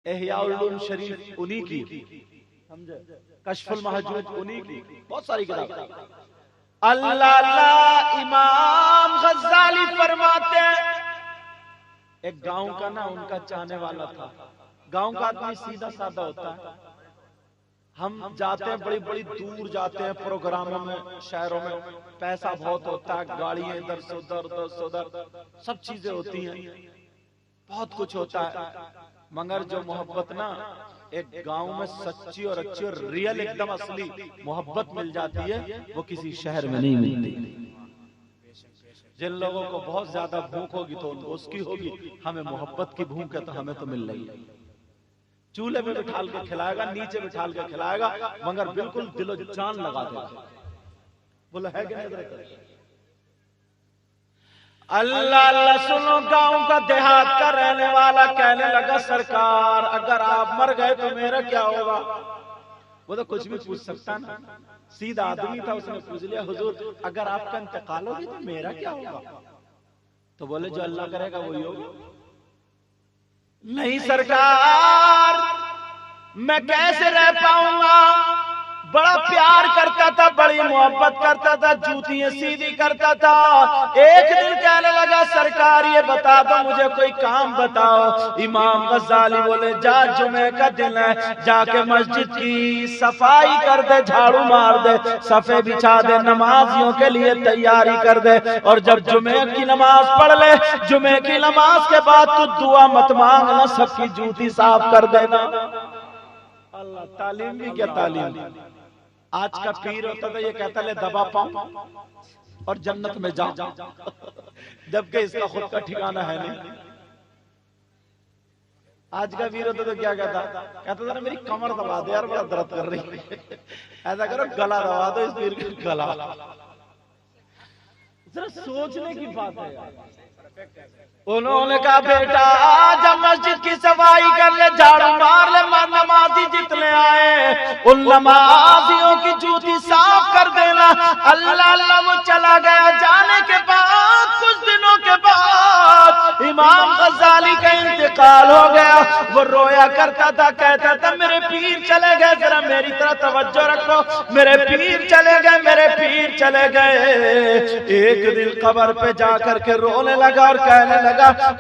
احیاء العلوم شریف انہی کی، سمجھے، کشف المحجوب انہی کی، بہت ساری کتاب۔ اللہ اللہ امام غزالی فرماتے ہیں، ایک گاؤں کا نا ان کا چاہنے والا تھا۔ گاؤں کا آدمی سیدھا سادہ ہوتا ہے، ہم جاتے ہیں بڑی بڑی دور جاتے ہیں پروگراموں میں، شہروں میں پیسہ بہت ہوتا ہے، گاڑیاں ادھر سے ادھر، ادھر سے ادھر، سب چیزیں ہوتی ہیں، بہت کچھ ہوتا ہے، مگر جو محبت نا ایک گاؤں میں سچی اور اچھی اور ریئل ایک دم اصلی محبت مل جاتی ہے، وہ کسی شہر میں نہیں ملتی۔ جن لوگوں کو بہت زیادہ بھوک ہوگی تو اس کی ہوگی، ہمیں محبت کی بھوک ہے تو ہمیں تو مل رہی ہے۔ چولہے میں بٹھال کے کھلائے گا، نیچے بٹھال کے کھلائے گا، مگر بالکل دل و جان لگا دے گا۔ بولا ہے کہ نہیں؟ اللہ اللہ سنو، گاؤں کا دیہات کا رہنے والا کہنے لگا سرکار اگر آپ مر گئے تو میرا کیا ہوگا؟ وہ تو کچھ بھی پوچھ سکتا نا، سیدھا آدمی تھا، اس نے پوچھ لیا حضور اگر آپ کا انتقال ہوگی تو میرا کیا ہوگا؟ تو بولے جو اللہ کرے گا وہی ہوگا۔ نہیں سرکار میں کیسے رہ پاؤں گا، بڑا پیار کرتا تھا، بڑی محبت کرتا تھا، جوتیاں سیدھی کرتا تھا۔ ایک دن کہنے لگا سرکار یہ بتا دو مجھے کوئی کام بتاؤ۔ امام غزالی بولے جا جمعہ کا دن ہے، جا کے مسجد کی صفائی کر دے، جھاڑو مار دے، صفے بچھا دے، نمازیوں کے لیے تیاری کر دے، اور جب جمعہ کی نماز پڑھ لے، جمعہ کی نماز کے بعد تو دعا مت مانگنا، سب کی جوتی صاف کر دینا۔ اللہ تعلیم بھی کیا تعلیم! آج کا پیر ہوتا تھا یہ کہتا لے دبا پاؤں اور جنت میں جا، جبکہ اس کا خود کا ٹھکانہ ہے نہیں۔ آج کا پیر ہوتا تو کیا کہتا تھا نا میری کمر دبا دے یار، بڑا درد کر رہی ہے، ایسا کرو گلا دبا دو اس پیر کا گلا۔ ذرا سوچنے کی بات ہے یار۔ انہوں نے کہا بیٹا جب مسجد کی صفائی کر لے، جھاڑو مار لے، نمازی جتنے آئے ان نمازیوں کی جوتی صاف کر دینا۔ اللہ اللہ وہ چلا گیا۔ جانے کے بعد کچھ دنوں کے بعد امام غزالی کا انتقال ہو گیا۔ وہ رویا کرتا تھا، کہتا تھا میرے پیر چلے گئے، ذرا میری طرح توجہ رکھو، میرے پیر چلے گئے، میرے پیر چلے گئے۔ ایک دن قبر پہ جا کر کے رونے لگا اور کہنے لگا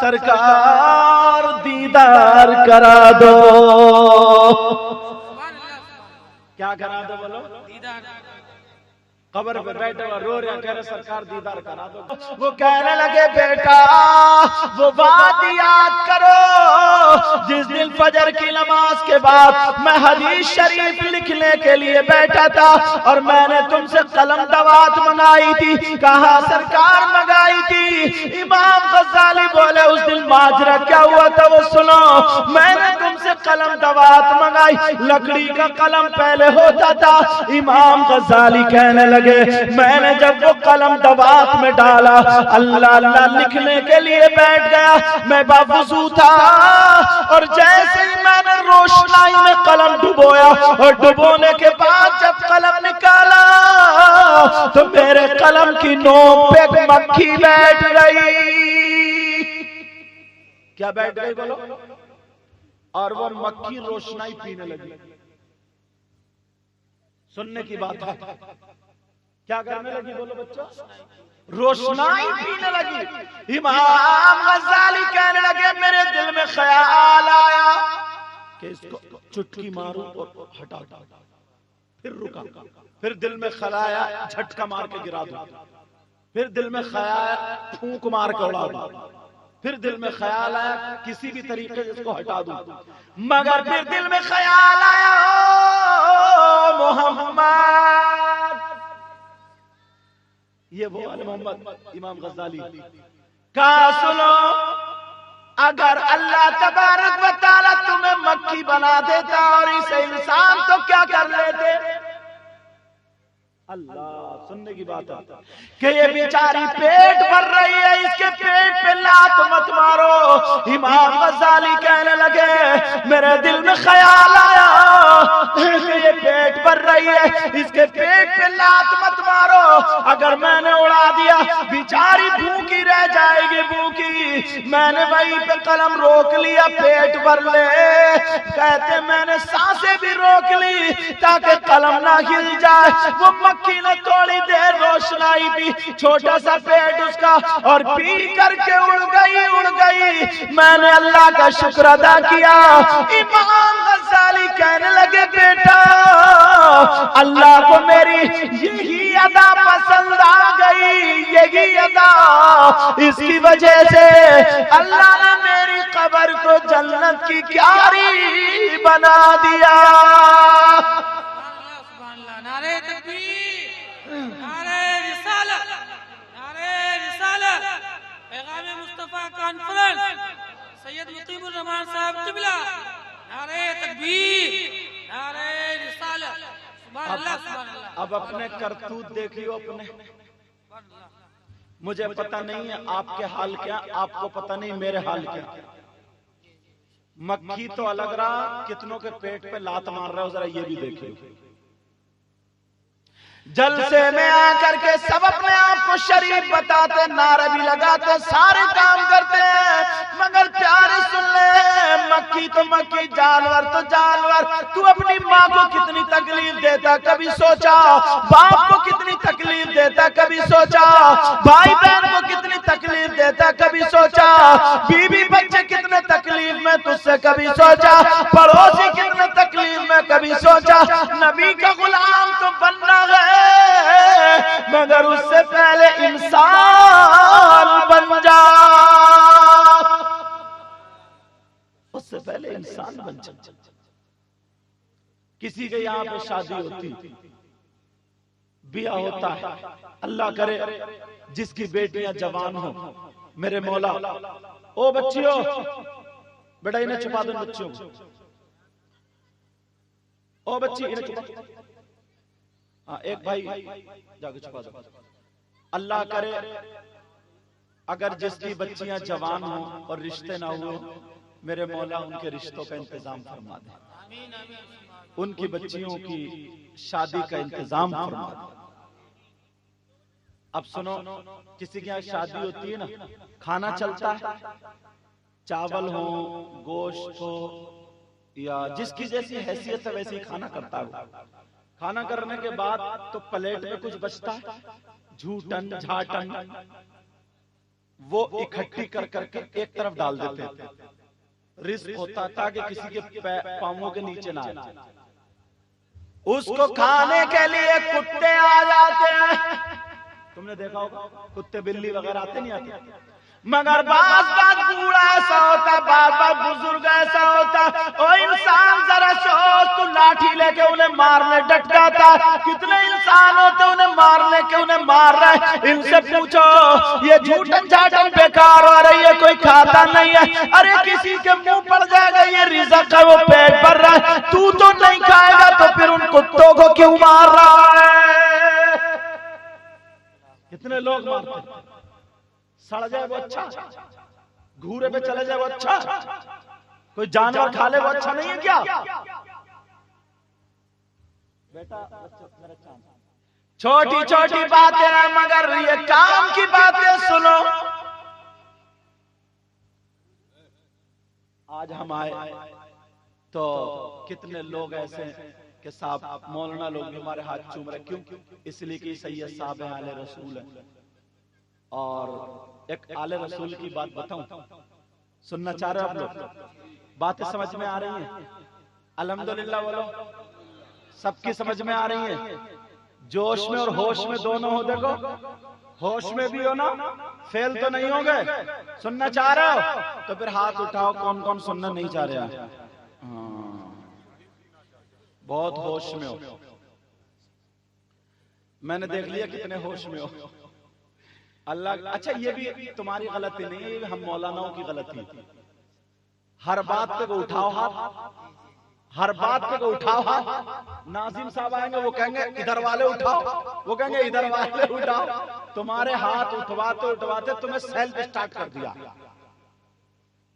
سرکار دیدار کرا دو۔ کیا کرا دو بولو؟ دیدار۔ قبر پہ بیٹھا ہوا رو رہا، کہہ رہے سرکار دیدار کرا دو۔ وہ کہنے لگے بیٹا وہ بات یاد کرو جس دن فجر کی نماز کے بعد میں حدیث شریف لکھنے کے لیے بیٹھا تھا اور میں نے تم سے قلم دوات منگائی تھی، کہا سرکار منگائی تھی۔ امام غزالی بولے اس دن ماجرا کیا ہوا تھا وہ سنو۔ میں نے تم سے قلم دوات منگائی، لکڑی کا قلم پہلے ہوتا تھا۔ امام غزالی کہنے لگے میں نے جب وہ قلم دوات میں ڈالا، اللہ اللہ لکھنے کے لیے بیٹھ گیا، میں باوضو تھا، اور جیسے ہی میں نے روشنائی میں قلم ڈبویا اور ڈبونے کے بعد جب قلم نکالا تو میرے قلم کی نوک پہ مکھی بیٹھ گئی۔ کیا بیٹھ گئی بولو؟ اور وہ مکھی روشنائی پینے لگی۔ سننے کی بات ہے، کیا کرنے لگی بولو بچوں؟ روشنائی پینے لگی۔ امام غزالی کہنے لگے میرے دل میں خیال آیا کہ اس کو چٹکی ماروں اور ہٹا دوں، پھر رکا، پھر دل میں خیال آیا جھٹکا مار کے گرا دوں، پھر دل میں خیال پھونک مار کے اڑا دوں، پھر دل میں خیال آیا کسی بھی طریقے سے اس کو ہٹا دوں، مگر پھر دل میں خیال آیا محمد، یہ وہ محمد امام غزالی کہا سنو اگر اللہ تبارک و تعالی تمہیں مکھی بنا دیتا اور اسے انسان تو کیا کر لیتے؟ اللہ سننے کی بات ہے کہ یہ بیچاری پیٹ بھر رہی ہے، اس کے پیٹ پہ لات مت مارو۔ امام غزالی کہنے لگے میرے دل میں خیال آیا کہ یہ پیٹ بھر رہی ہے، اس کے پیٹ پہ لات مت مارو، اگر میں نے اڑا دیا بیچاری بھوکی رہ جائے گی، بھوکی۔ میں نے وہیں پہ قلم روک لیا، پیٹ بھر لے، کہتے میں نے سانسیں بھی روک لی تاکہ قلم نہ ہل جائے۔ وہ مکھی نے تھوڑی دیر روشنائی بھی، چھوٹا سا پیٹ اس کا، اور پی کر کے اڑ گئی، اڑ گئی۔ میں نے اللہ کا شکر ادا کیا۔ امام غزالی کہنے لگے بیٹا اللہ کو میری یہی ادا پسند آ گئی، یہی ادا، اس کی وجہ سے اللہ نے میری قبر کو جنت کی کیاری بنا دیا۔ نعرہ تکبیر، نعرہ رسالت، نعرہ رسالت، پیغام مصطفیٰ کانفرنس، سید مقیم الرحمان صاحب قبلہ، نعرہ تکبیر، نعرہ رسالت، سبحان اللہ، سبحان اللہ۔ اب اپنے کرتوت دیکھیو اپنے، مجھے پتہ نہیں ہے آپ کے حال کیا، آپ کو پتہ نہیں میرے حال کیا۔ مکھی تو الگ رہا، کتنوں کے پیٹ پہ لات مار رہا ہے، ذرا یہ بھی دیکھیے۔ جلسے میں آ کر کے سب اپنے آپ کو شریف بتاتے، نعرے بھی لگاتے، سارے کام کرتے ہیں، مگر پیارے سن لے، مکھی تو مکھی، جانور تو جانور۔ تو اپنی ماں کو کتنی تکلیف دیتا کبھی سوچا؟ باپ کو کتنی تکلیف دیتا کبھی سوچا؟ بھائی بہن کو کتنی تکلیف دیتا کبھی سوچا؟ بیوی بچے کتنے تکلیف میں تجھ سے کبھی سوچا؟ پڑوسی کتنے تکلیف میں کبھی سوچا؟ نبی کا غلام تو بننا ہے، مگر اس سے پہلے انسان بن جا، اس سے پہلے انسان بن جا۔ کسی کے یہاں پہ شادی ہوتی، بیاہ ہوتا ہے، اللہ کرے جس کی بیٹیاں جوان ہوں، میرے مولا، او بچیوں بیٹا انہیں چھپا دو، بچیوں کو، او بچی انہیں چھپا دو، ایک بھائی جا کے چھپا دو۔ اللہ کرے اگر جس کی بچیاں جوان ہوں اور رشتے نہ ہوئے، میرے مولا ان کے رشتوں کا انتظام فرما دے، ان کی بچیوں کی شادی کا انتظام فرما دے۔ اب سنو، کسی کے یہاں شادی ہوتی ہے نا، کھانا چلتا ہے، چاول ہو، گوشت ہو، یا جس کی جیسی حیثیت ہے ویسی کھانا کرتا ہے۔ کھانا کرنے کے بعد تو پلیٹ میں کچھ بچتا ہے، جھوٹن جھاٹن، وہ اکٹھی کر کر کے ایک طرف ڈال دیتے ہیں، رزق ہوتا تاکہ کسی کے پاؤں کے نیچے نہ آئے۔ اس کو کھانے کے لیے کتے آ جاتے ہیں، تم نے دیکھا ہوگا کتے بلی وغیرہ آتے نہیں آتے، مگر بعض بوڑھا ایسا ہوتا، بعض بزرگ ایسا ہوتا، او انسان ذرا سوچ، تو لاٹھی لے کے انہیں مارنے ڈٹ جاتا۔ کتنے انسان ہوتے انہیں مارنے کے، انہیں مار رہے، ان سے پوچھو یہ جھوٹن جھاٹن بیکار ہو رہی ہے، کوئی کھاتا نہیں ہے، ارے کسی کے منہ پڑ جائے گا یہ رزق ہے، وہ پیٹ بھر رہا ہے، تو نہیں کھائے گا تو پھر ان کتوں کو کیوں مار رہا ہے؟ کتنے لوگ مارتے ہیں، سڑ جائے وہ اچھا، گھورے پہ چلے جائے وہ اچھا، کوئی جانور کھا لے وہ اچھا نہیں ہے کیا؟ بیٹا چھوٹی چھوٹی باتیں ہیں مگر یہ کام کی باتیں سنو۔ آج ہم آئے تو کتنے لوگ ایسے ہیں کہ صاحب مولانا لوگ بھی ہمارے ہاتھ چوم رہے، کیوں؟ اس لیے کہ سید صاحب آل رسول ہیں۔ اور ایک آل رسول کی بات بتاؤں، سننا چاہ رہے آپ لوگ؟ باتیں سمجھ میں آ رہی ہیں؟ الحمدللہ بولو، سب کی سمجھ میں آ رہی ہیں؟ جوش میں اور ہوش میں دونوں ہو، دیکھو ہوش میں بھی ہو نا، فیل تو نہیں ہو گئے؟ سننا چاہ رہے ہو تو پھر ہاتھ اٹھاؤ، کون کون سننا نہیں چاہ رہے؟ بہت ہوش میں ہو، میں نے دیکھ لیا کتنے ہوش میں ہو۔ اللہ اچھا یہ بھی تمہاری غلطی نہیں ہے، یہ ہم مولاناؤں کی غلطی ہے۔ ہر بات پہ وہ اٹھاؤ ہاتھ، ہر بات پہ وہ اٹھاؤ ہاتھ۔ ناظم صاحب آئیں گے وہ کہیں گے ادھر والے اٹھاؤ، وہ کہیں گے ادھر والے اٹھاؤ۔ تمہارے ہاتھ اٹھواتے اٹھواتے تمہیں سیلف اسٹارٹ کر دیا۔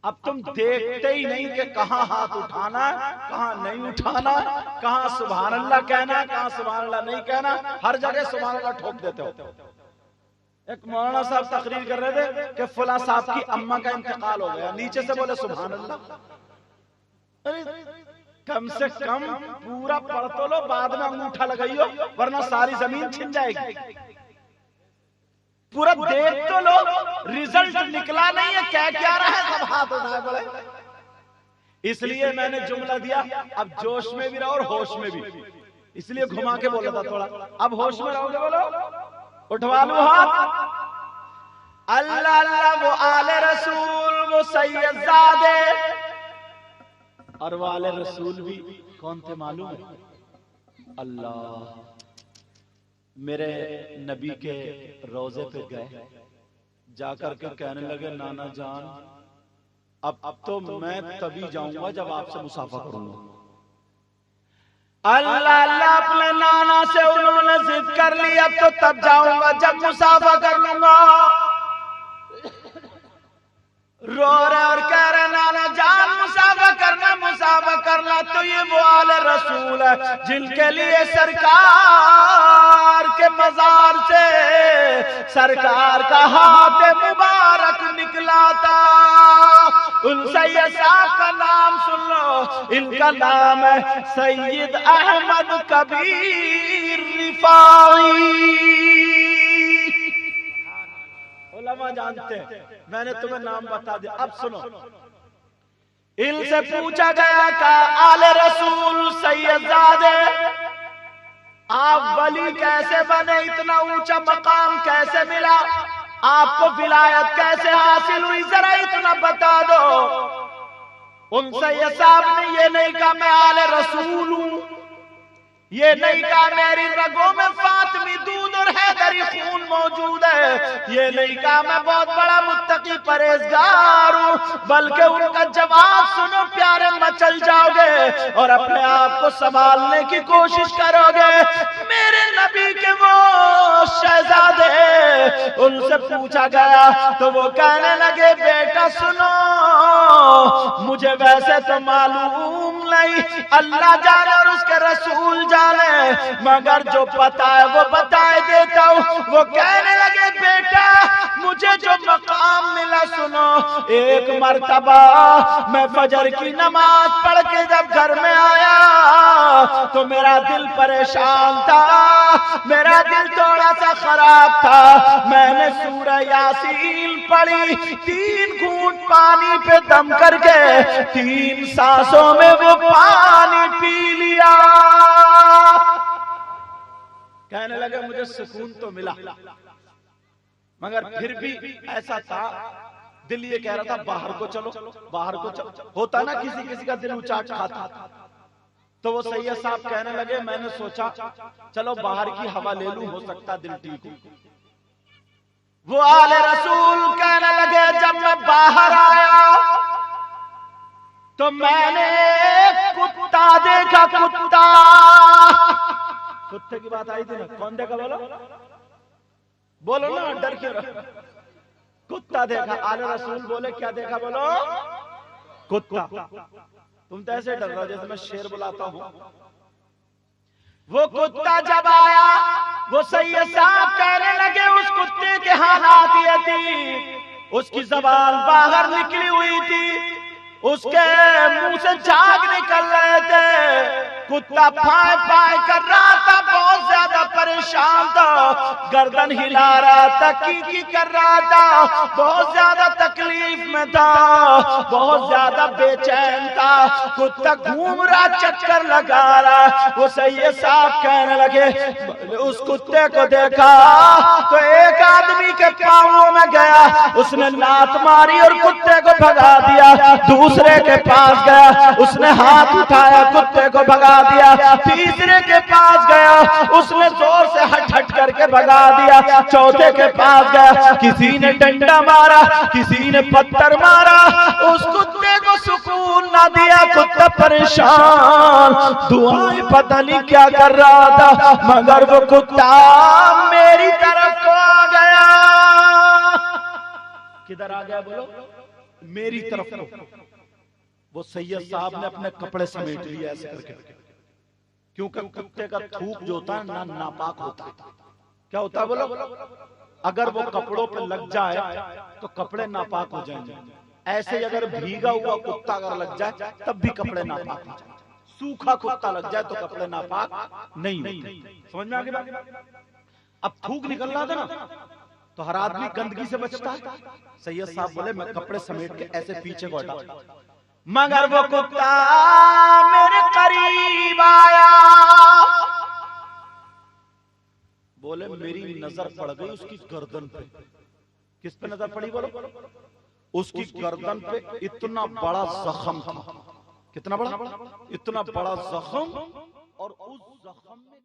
اب تم دیکھتے ہی نہیں کہ کہاں ہاتھ اٹھانا کہاں نہیں اٹھانا، کہاں سبحان اللہ کہنا کہاں سبحان اللہ نہیں کہنا، ہر جگہ سبحان اللہ ٹھوک دیتے ہو۔ ایک مولانا صاحب تقریر کر رہے تھے کہ فلاں صاحب کی اماں کا انتقال ہو گیا، نیچے سے بولے سبحان اللہ۔ کم سے کم پورا پڑھ تو لو، بعد میں انگوٹھا لگائیو ورنہ ساری زمین چھن جائے گی۔ پورا دیکھ تو لو، ریزلٹ نکلا نہیں ہے، کیا رہا ہے، سب ہاتھ اٹھائے بڑے۔ اس لیے میں نے جملہ دیا، اب جوش میں بھی رہو اور ہوش میں بھی، اس لیے گھما کے بولا تھا تھوڑا، اب ہوش میں رہو گے بولو، اٹھوا لو ہاتھ۔ اللہ اللہ وہ آل رسول وہ سید زادے، اور وہ آل رسول بھی کون تھے معلوم ہے؟ اللہ میرے نبی کے روضے پہ گئے، جا کر کے کہنے لگے نانا جان اب تو میں تبھی جاؤں گا جب آپ سے مصافحہ کروں گا۔ اللہ اللہ اپنے نانا سے انہوں نے ضد کر لی، اب تو تب جاؤں گا جب مصافحہ کر لوں گا۔ رو رہے اور کہہ رہے نانا جان مصافحہ کرنا، تو یہ وہ آل رسول ہے جن کے لیے سرکار کے مزار سے سرکار کا ہاتھ مبارک نکلا تھا۔ ان سید صاحب کا نام سن لو، ان کا نام ہے سید احمد کبیر رفاعی۔ علماء جانتے ہیں، میں نے تمہیں نام بتا دیا، اب سنو۔ ان سے پوچھا گیا کہ آل رسول سید زادے آپ ولی کیسے بنے، اتنا اونچا مقام کیسے ملا، آپ کو ولایت کیسے حاصل ہوئی، ذرا اتنا بتا دو۔ ان سید صاحب نے یہ نہیں کہا میں آل رسول ہوں، یہ نہیں کہا میری رگوں میں فاطمی دودھ اور حیدری خون موجود ہے، یہ نہیں کہا میں بہت بڑا متقی پرہیزگار ہوں، بلکہ ان کا جواب سنو پیارے، مچل جاؤ گے اور اپنے آپ کو سنبھالنے کی کوشش کرو گے۔ میرے نبی کے وہ شہزادے، ان سے پوچھا گیا تو وہ کہنے لگے بیٹا سنو، مجھے ویسے تو معلوم نہیں، اللہ جانے اور اس کے رسول جانے، مگر جو پتا ہے وہ بتائے دیتا ہوں۔ وہ کہنے لگے بیٹا مجھے جو مقام ملا سنو، ایک مرتبہ میں فجر کی نماز پڑھ کے جب گھر میں آیا تو میرا دل پریشان تھا، میرا دل تھوڑا سا خراب تھا، میں نے سورہ یاسین پڑھی، 3 گھونٹ پانی پہ دم کر کے 3 سانسوں میں وہ پانی پی لیا۔ کہنے لگے مجھے سکون تو ملا، مگر پھر بھی ایسا تھا، دل یہ کہہ رہا تھا باہر کو چلو باہر کو چلو، ہوتا نا کسی کا دل اچاٹ کھاتا۔ تو وہ سید صاحب کہنے لگے میں نے سوچا چلو باہر کی ہوا لے لوں، ہو سکتا دل ٹھیک ہو۔ وہ آل رسول کہنے لگے جب میں باہر آیا تو میں نے کتا دیکھا، کتا، کتے کی بات آئی تھی نا، کون دیکھا بولو بولو نا، ڈر کیوں رہا، کتا دیکھا۔ آل رسول بولے کیا دیکھا بولو، کتا۔ تم تو ایسے ڈر رہا جیسے میں شیر بلاتا ہوں۔ وہ کتا جب آیا وہ سید صاحب کہنے لگے اس کتے کے حالات یہ تھی، اس کی زبان باہر نکلی ہوئی تھی، اس کے منہ سے جھاگ نکل رہے تھے، کتا پھائے پھائے کر رہا تھا، بہت زیادہ پریشان تھا، گردن ہلا رہا تھا، کی کر رہا تھا، بہت زیادہ تکلیف میں تھا، بہت زیادہ بے چین تھا، کتا گھوم رہا، چکر لگا رہا۔ وہ سید صاحب کہنے لگے اس کتے کو دیکھا تو ایک آدمی کے پاؤں میں گیا، اس نے لات ماری اور کتے کو بھگا دیا، دوسرے کے پاس گیا، اس نے ہاتھ اٹھایا، کتے کو بھگا دیا، تیسرے کے پاس گیا، اس نے زور سے ہٹ کر کے بھگا دیا، چوتھے کے پاس گیا، کسی نے ڈنڈا مارا، کسی نے پتھر مارا، اس کتے کو سکون نہ دیا، کتا پریشان، دعائیں پتہ نہیں کیا کر رہا تھا، مگر وہ کتا میری طرف کو آ گیا۔ کدھر آ گیا بولو، میری طرف کو. وہ سید صاحب نے اپنے کپڑے سمیٹ لیے ایسے کر کے, کیونکہ کتے کا تھوک جو ہوتا ہے نا ناپاک ہوتا ہے. کیا ہوتا ہے بولو؟ اگر وہ کپڑوں پہ لگ جائے تو کپڑے ناپاک ہو جائیں گے. ایسے ہی اگر بھیگا ہوا کتا اگر لگ جائے تب بھی کپڑے ناپاک ہو جائیں. سوکھا کتا لگ جائے تو کپڑے ناپاک نہیں ہوتے. سمجھ میں آ گئی؟ اب تھوک نکل رہا تھا نا تو ہر آدمی گندگی سے بچتا ہے. سید صاحب بولے میں کپڑے سمیٹ کے ایسے پیچھے کو ہٹا, مگر وہ کتا میرے قریب آیا. بولے میری نظر پڑ گئی اس کی گردن پہ. کس پہ نظر پڑی بولو؟ اس کی گردن پہ اتنا بڑا زخم تھا. کتنا بڑا؟ اتنا بڑا زخم, اور اس زخم میں